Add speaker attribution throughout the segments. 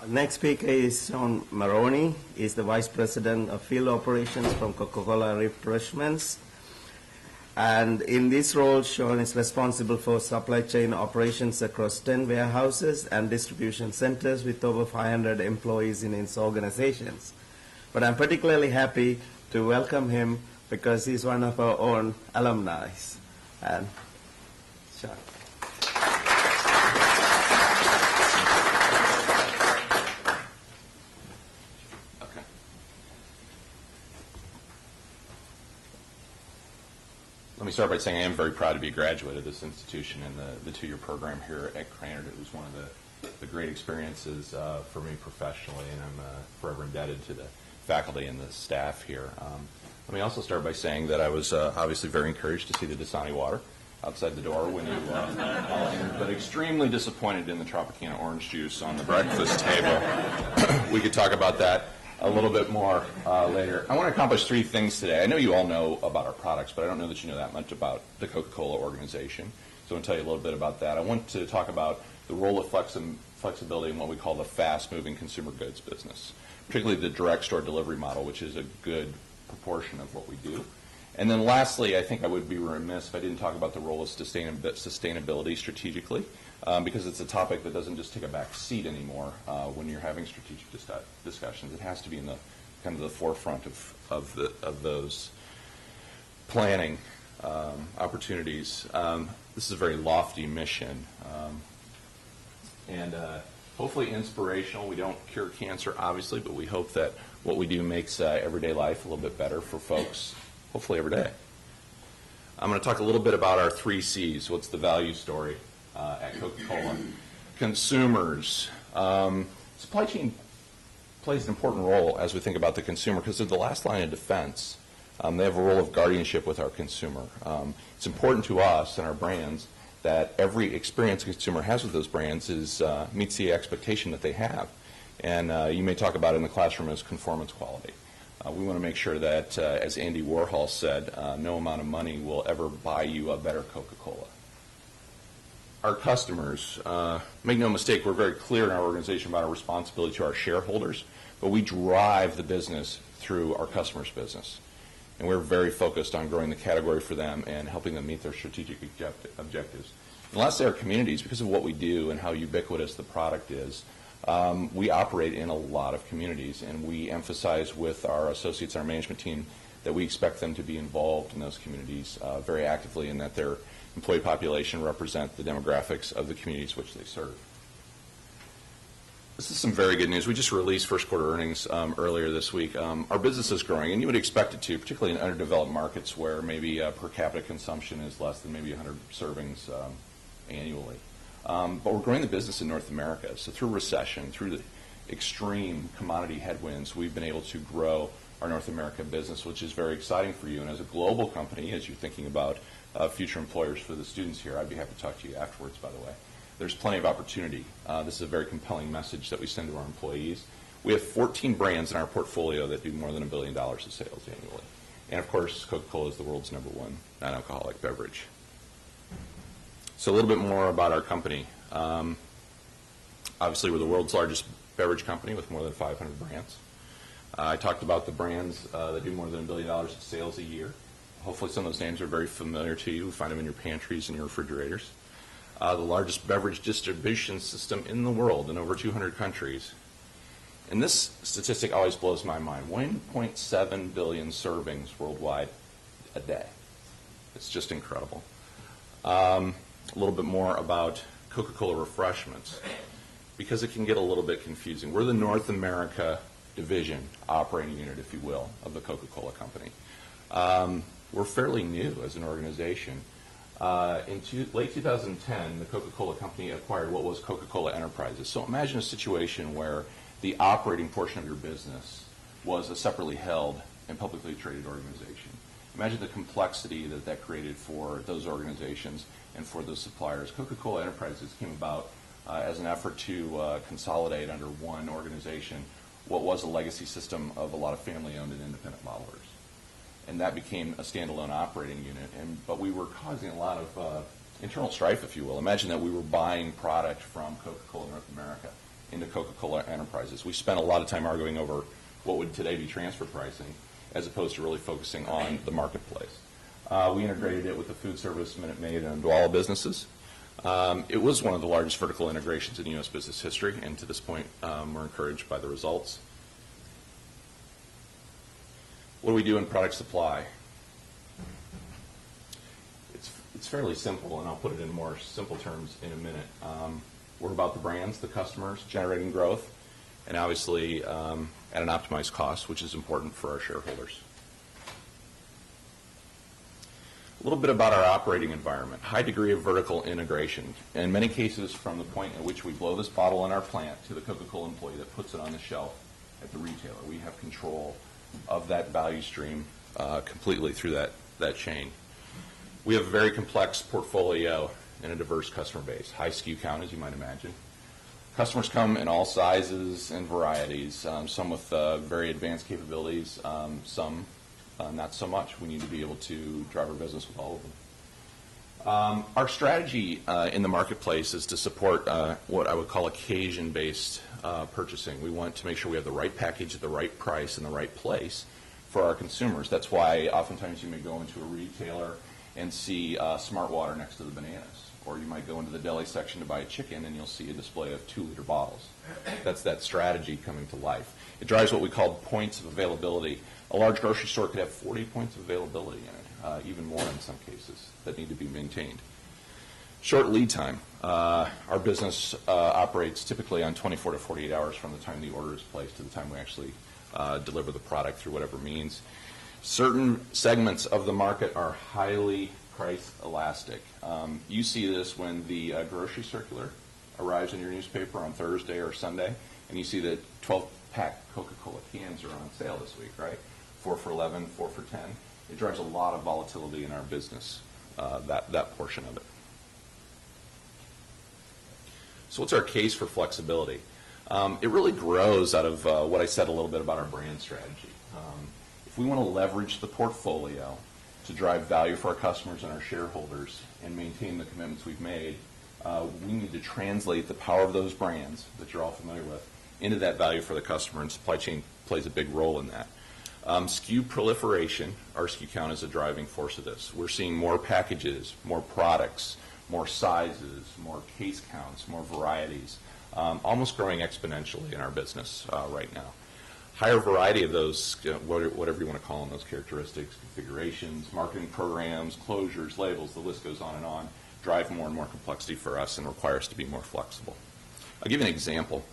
Speaker 1: Next speaker is Sean Maroney. He's the Vice President of Field Operations from Coca-Cola Refreshments. And in this role, Sean is responsible for supply chain operations across 10 warehouses and distribution centers with over 500 employees in his organizations. But I'm particularly happy to welcome him because he's one of our own alumni. And Sean.
Speaker 2: Let me start by saying I am very proud to be a graduate of this institution and the two-year program here at Cranard. It was one of the great experiences for me professionally, and I'm forever indebted to the faculty and the staff here. Let me also start by saying that I was obviously very encouraged to see the Dasani water outside the door when you entered, but extremely disappointed in the Tropicana orange juice on the breakfast table. We could talk about that a little bit more later. I want to accomplish three things today. I know you all know about our products, but I don't know that you know that much about the Coca-Cola organization. So I want to tell you a little bit about that. I want to talk about the role of flexibility in what we call the fast-moving consumer goods business, particularly the direct store delivery model, which is a good proportion of what we do. And then lastly, I think I would be remiss if I didn't talk about the role of sustainability strategically, because it's a topic that doesn't just take a back seat anymore when you're having strategic discussions. It has to be in the kind of the forefront of those planning opportunities. This is a very lofty mission, and hopefully inspirational. We don't cure cancer, obviously, but we hope that what we do makes everyday life a little bit better for folks, hopefully every day. I'm going to talk a little bit about our 3 C's. What's the value story at Coca-Cola? Consumers. Supply chain plays an important role as we think about the consumer because they're the last line of defense. They have a role of guardianship with our consumer. It's important to us and our brands that every experience a consumer has with those brands meets the expectation that they have. And you may talk about it in the classroom as conformance quality. We want to make sure that, as Andy Warhol said, no amount of money will ever buy you a better Coca-Cola. Our customers, make no mistake, we're very clear in our organization about our responsibility to our shareholders, but we drive the business through our customers' business. And we're very focused on growing the category for them and helping them meet their strategic objectives. And lastly, our communities, because of what we do and how ubiquitous the product is, we operate in a lot of communities, and we emphasize with our associates, our management team, that we expect them to be involved in those communities very actively and that their employee population represent the demographics of the communities which they serve. This is some very good news. We just released first quarter earnings earlier this week. Our business is growing, and you would expect it to, particularly in underdeveloped markets where maybe per capita consumption is less than maybe 100 servings annually. But we're growing the business in North America. So through recession, through the extreme commodity headwinds, we've been able to grow our North America business, which is very exciting for you. And as a global company, as you're thinking about future employers for the students here, I'd be happy to talk to you afterwards, by the way. There's plenty of opportunity. This is a very compelling message that we send to our employees. We have 14 brands in our portfolio that do more than $1 billion of sales annually. And of course, Coca-Cola is the world's #1 non-alcoholic beverage. So a little bit more about our company. Obviously, we're the world's largest beverage company with more than 500 brands. I talked about the brands that do more than $1 billion of sales a year. Hopefully some of those names are very familiar to you. We find them in your pantries and your refrigerators. The largest beverage distribution system in the world in over 200 countries. And this statistic always blows my mind. 1.7 billion servings worldwide a day. It's just incredible. A little bit more about Coca-Cola Refreshments, because it can get a little bit confusing. We're the North America division, operating unit, if you will, of the Coca-Cola Company. We're fairly new as an organization. In late 2010, the Coca-Cola Company acquired what was Coca-Cola Enterprises. So imagine a situation where the operating portion of your business was a separately held and publicly traded organization. Imagine the complexity that that created for those organizations and for those suppliers. Coca-Cola Enterprises came about as an effort to consolidate under one organization what was a legacy system of a lot of family-owned and independent bottlers. And that became a standalone operating unit. But we were causing a lot of internal strife, if you will. Imagine that we were buying product from Coca-Cola North America into Coca-Cola enterprises. We spent a lot of time arguing over what would today be transfer pricing, as opposed to really focusing on the marketplace. We integrated it with the food service, Minute Maid, and Dwala businesses. It was one of the largest vertical integrations in U.S. business history, and to this point, we're encouraged by the results. What do we do in product supply? It's fairly simple, and I'll put it in more simple terms in a minute. We're about the brands, the customers, generating growth, and obviously at an optimized cost, which is important for our shareholders. A little bit about our operating environment. High degree of vertical integration. In many cases, from the point at which we blow this bottle in our plant to the Coca-Cola employee that puts it on the shelf at the retailer, we have control of that value stream completely through that chain. We have a very complex portfolio and a diverse customer base. High SKU count, as you might imagine. Customers come in all sizes and varieties, some with very advanced capabilities, some not so much. We need to be able to drive our business with all of them. Our strategy in the marketplace is to support what I would call occasion-based purchasing. We want to make sure we have the right package at the right price in the right place for our consumers. That's why oftentimes you may go into a retailer and see Smart Water next to the bananas. Or you might go into the deli section to buy a chicken and you'll see a display of 2-liter bottles. That's that strategy coming to life. It drives what we call points of availability. A large grocery store could have 40 points of availability in it, even more in some cases, that need to be maintained. Short lead time. Our business operates typically on 24 to 48 hours from the time the order is placed to the time we actually deliver the product through whatever means. Certain segments of the market are highly price elastic. You see this when the grocery circular arrives in your newspaper on Thursday or Sunday, and you see that 12-pack Coca-Cola cans are on sale this week, right? 4 for $11, 4 for $10. It drives a lot of volatility in our business, that portion of it. So what's our case for flexibility? It really grows out of what I said a little bit about our brand strategy. If we want to leverage the portfolio to drive value for our customers and our shareholders and maintain the commitments we've made, we need to translate the power of those brands that you're all familiar with into that value for the customer, and supply chain plays a big role in that. SKU proliferation, our SKU count is a driving force of this. We're seeing more packages, more products, more sizes, more case counts, more varieties, almost growing exponentially in our business right now. Higher variety of those, whatever you want to call them, those characteristics, configurations, marketing programs, closures, labels, the list goes on, drive more and more complexity for us and require us to be more flexible. I'll give you an example.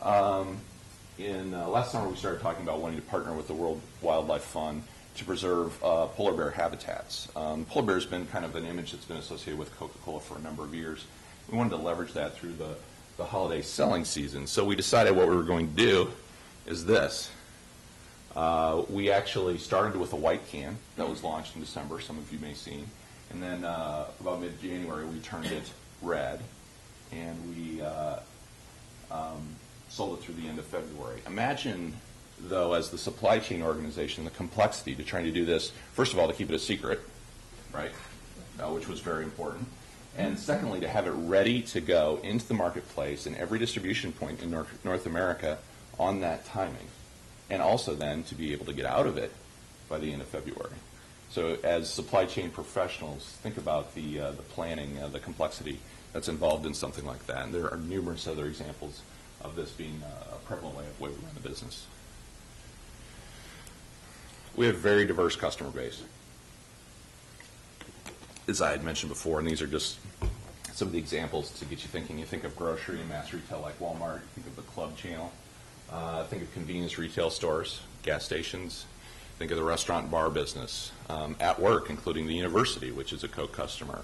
Speaker 2: Last summer we started talking about wanting to partner with the World Wildlife Fund to preserve polar bear habitats. Polar bear has been kind of an image that's been associated with Coca-Cola for a number of years. We wanted to leverage that through the holiday selling season. So we decided what we were going to do is this. We actually started with a white can that was launched in December, some of you may have seen. And then about mid-January we turned it red, and we sold it through the end of February. Imagine, though, as the supply chain organization, the complexity to trying to do this, first of all, to keep it a secret, right, which was very important. And secondly, to have it ready to go into the marketplace in every distribution point in North America on that timing. And also then to be able to get out of it by the end of February. So as supply chain professionals, think about the planning, the complexity that's involved in something like that. And there are numerous other examples of this being a prevalent way we run the business. We have a very diverse customer base, as I had mentioned before, and these are just some of the examples to get you thinking. You think of grocery and mass retail like Walmart, you think of the club channel, think of convenience retail stores, gas stations, think of the restaurant and bar business, at work, including the university, which is a Coke customer,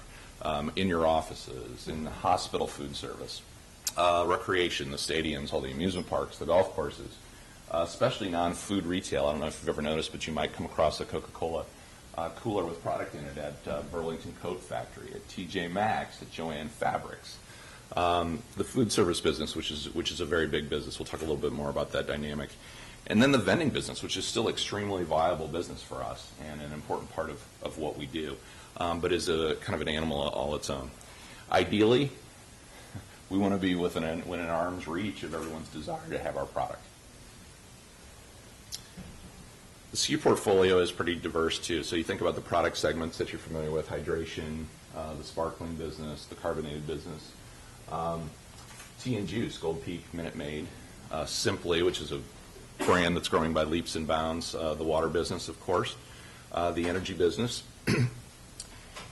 Speaker 2: in your offices, in the hospital food service, recreation, the stadiums, all the amusement parks, the golf courses, especially non-food retail. I don't know if you've ever noticed, but you might come across a Coca-Cola cooler with product in it at Burlington Coat Factory, at TJ Maxx, at Joann Fabrics. The food service business, which is a very big business. We'll talk a little bit more about that dynamic. And then the vending business, which is still extremely viable business for us and an important part of what we do, but is a kind of an animal all its own. Ideally, We want to be within an arm's reach of everyone's desire to have our product. The SKU portfolio is pretty diverse too. So you think about the product segments that you're familiar with: hydration, the sparkling business, the carbonated business, tea and juice, Gold Peak, Minute Maid, Simply, which is a brand that's growing by leaps and bounds, the water business, of course, the energy business,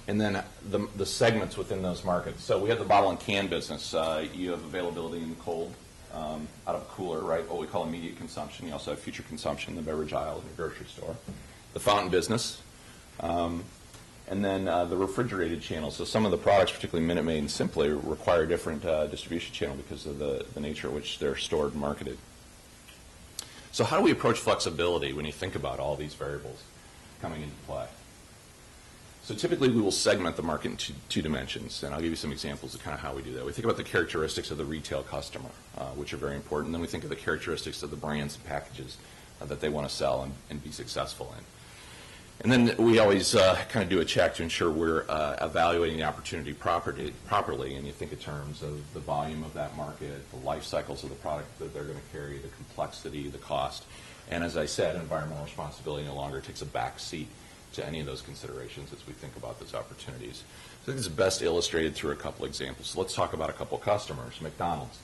Speaker 2: and then the segments within those markets. So we have the bottle and can business. You have availability in the cold, out of a cooler, right, what we call immediate consumption. You also have future consumption in the beverage aisle in your grocery store. The fountain business, and then the refrigerated channel. So some of the products, particularly Minute Maid and Simply, require a different distribution channel because of the nature at which they're stored and marketed. So how do we approach flexibility when you think about all these variables coming into play? So typically we will segment the market into two dimensions, and I'll give you some examples of kind of how we do that. We think about the characteristics of the retail customer, which are very important. Then we think of the characteristics of the brands and packages that they want to sell and be successful in. And then we always kind of do a check to ensure we're evaluating the opportunity properly, and you think in terms of the volume of that market, the life cycles of the product that they're going to carry, the complexity, the cost. And as I said, environmental responsibility no longer takes a back seat to any of those considerations as we think about those opportunities. I think this is best illustrated through a couple examples. So let's talk about a couple customers. McDonald's.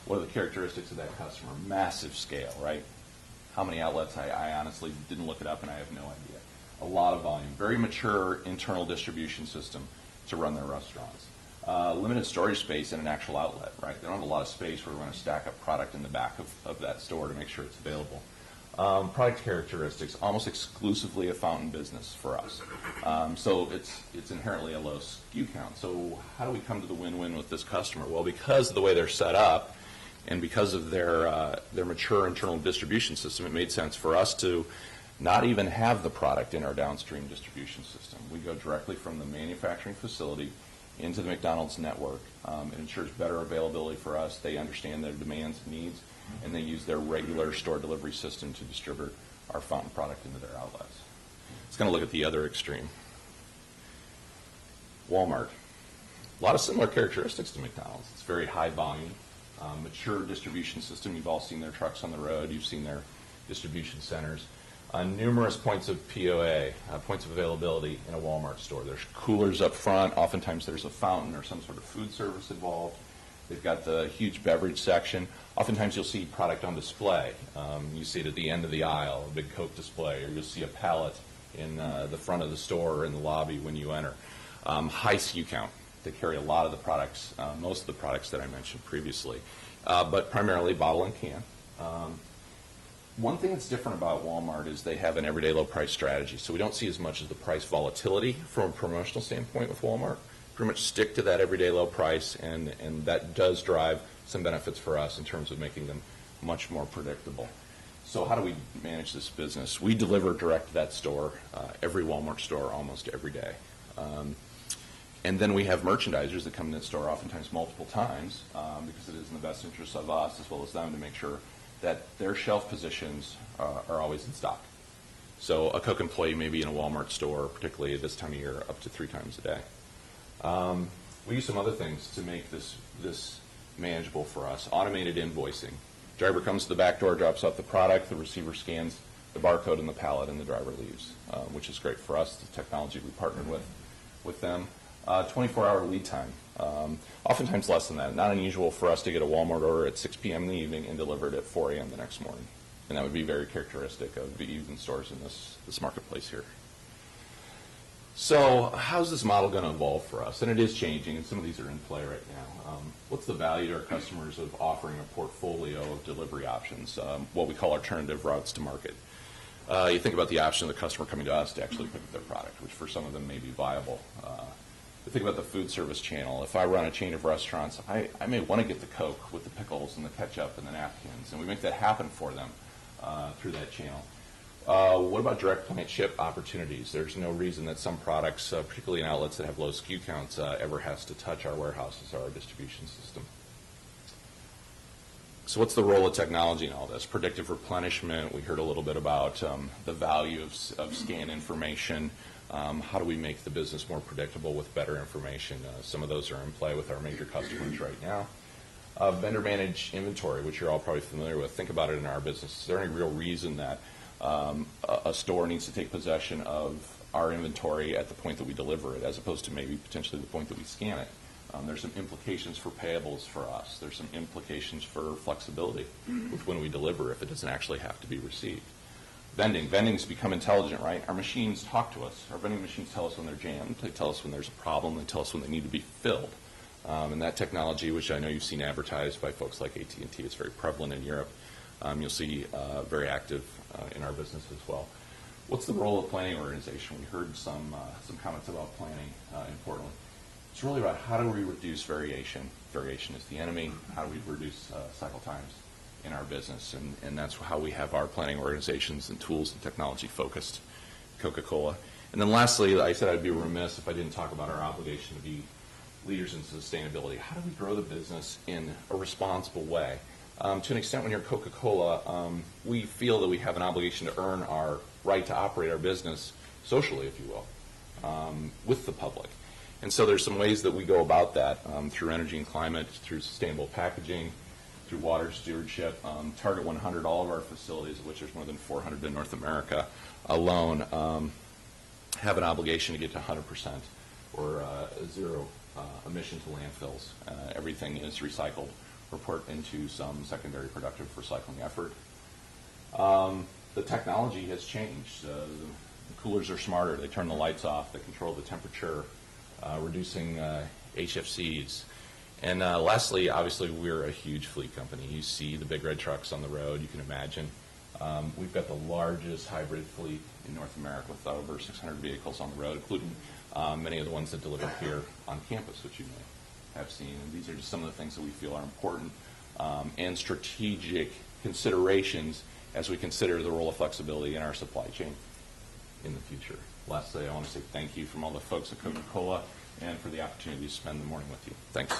Speaker 2: What are the characteristics of that customer? Massive scale, right? How many outlets? I honestly didn't look it up, and I have no idea. A lot of volume. Very mature internal distribution system to run their restaurants. Limited storage space in an actual outlet, right? They don't have a lot of space where we're going to stack up product in the back of that store to make sure it's available. Product characteristics, almost exclusively a fountain business for us. So it's inherently a low SKU count. So how do we come to the win-win with this customer? Well, because of the way they're set up and because of their mature internal distribution system, it made sense for us to not even have the product in our downstream distribution system. We go directly from the manufacturing facility into the McDonald's network. It ensures better availability for us. They understand their demands and needs, and they use their regular store delivery system to distribute our fountain product into their outlets. Let's kind of look at the other extreme. Walmart. A lot of similar characteristics to McDonald's. It's very high volume, mature distribution system. You've all seen their trucks on the road. You've seen their distribution centers. Numerous points of POA, points of availability in a Walmart store. There's coolers up front. Oftentimes there's a fountain or some sort of food service involved. They've got the huge beverage section. Oftentimes you'll see product on display. You see it at the end of the aisle, a big Coke display, or you'll see a pallet in the front of the store or in the lobby when you enter. High SKU count. They carry a lot of the products, most of the products that I mentioned previously, but primarily bottle and can. One thing that's different about Walmart is they have an everyday low price strategy. So we don't see as much as the price volatility from a promotional standpoint with Walmart. Pretty much stick to that everyday low price, and that does drive some benefits for us in terms of making them much more predictable. So how do we manage this business? We deliver direct to that store, every Walmart store almost every day. And then we have merchandisers that come in the store oftentimes multiple times because it is in the best interest of us as well as them to make sure that their shelf positions are always in stock. So a Coke employee may be in a Walmart store, particularly at this time of year, up to 3 times a day. We use some other things to make this manageable for us. Automated invoicing. Driver comes to the back door, drops off the product, the receiver scans the barcode in the pallet, and the driver leaves, which is great for us, the technology we partnered with them. 24-hour lead time. Oftentimes less than that. Not unusual for us to get a Walmart order at 6 p.m. in the evening and deliver it at 4 a.m. the next morning. And that would be very characteristic of even stores in this marketplace here. So how's this model going to evolve for us? And it is changing, and some of these are in play right now. What's the value to our customers of offering a portfolio of delivery options, what we call alternative routes to market? You think about the option of the customer coming to us to actually pick up their product, which for some of them may be viable. Think about the food service channel. If I run a chain of restaurants, I may want to get the Coke with the pickles and the ketchup and the napkins, and we make that happen for them through that channel. What about direct plant ship opportunities? There's no reason that some products, particularly in outlets that have low SKU counts, ever has to touch our warehouses or our distribution system. So what's the role of technology in all this? Predictive replenishment. We heard a little bit about the value of scan information. How do we make the business more predictable with better information? Some of those are in play with our major customers right now. Vendor managed inventory, which you're all probably familiar with. Think about it in our business. Is there any real reason that a store needs to take possession of our inventory at the point that we deliver it, as opposed to maybe potentially the point that we scan it? There's some implications for payables for us. There's some implications for flexibility with when we deliver if it doesn't actually have to be received. Vending's become intelligent, right? Our machines talk to us. Our vending machines tell us when they're jammed. They tell us when there's a problem. They tell us when they need to be filled. And that technology, which I know you've seen advertised by folks like AT&T, is very prevalent in Europe. You'll see very active in our business as well. What's the role of planning organization? We heard some comments about planning importantly. It's really about how do we reduce variation. Variation is the enemy. How do we reduce cycle times in our business? And that's how we have our planning organizations and tools and technology focused Coca-Cola. And then lastly, I said I'd be remiss if I didn't talk about our obligation to be leaders in sustainability. How do we grow the business in a responsible way? To an extent, when you're Coca-Cola, we feel that we have an obligation to earn our right to operate our business socially, if you will, with the public. And so there's some ways that we go about that through energy and climate, through sustainable packaging, through water stewardship. Target 100, all of our facilities, of which there's more than 400 in North America alone, have an obligation to get to 100% or zero emission to landfills. Everything is recycled or put into some secondary productive recycling effort. The technology has changed. The coolers are smarter. They turn the lights off. They control the temperature, reducing HFCs. And lastly, obviously, we're a huge fleet company. You see the big red trucks on the road, you can imagine. We've got the largest hybrid fleet in North America with over 600 vehicles on the road, including many of the ones that deliver here on campus, which you may have seen. And these are just some of the things that we feel are important and strategic considerations as we consider the role of flexibility in our supply chain in the future. Lastly, I want to say thank you from all the folks at Coca-Cola and for the opportunity to spend the morning with you. Thanks.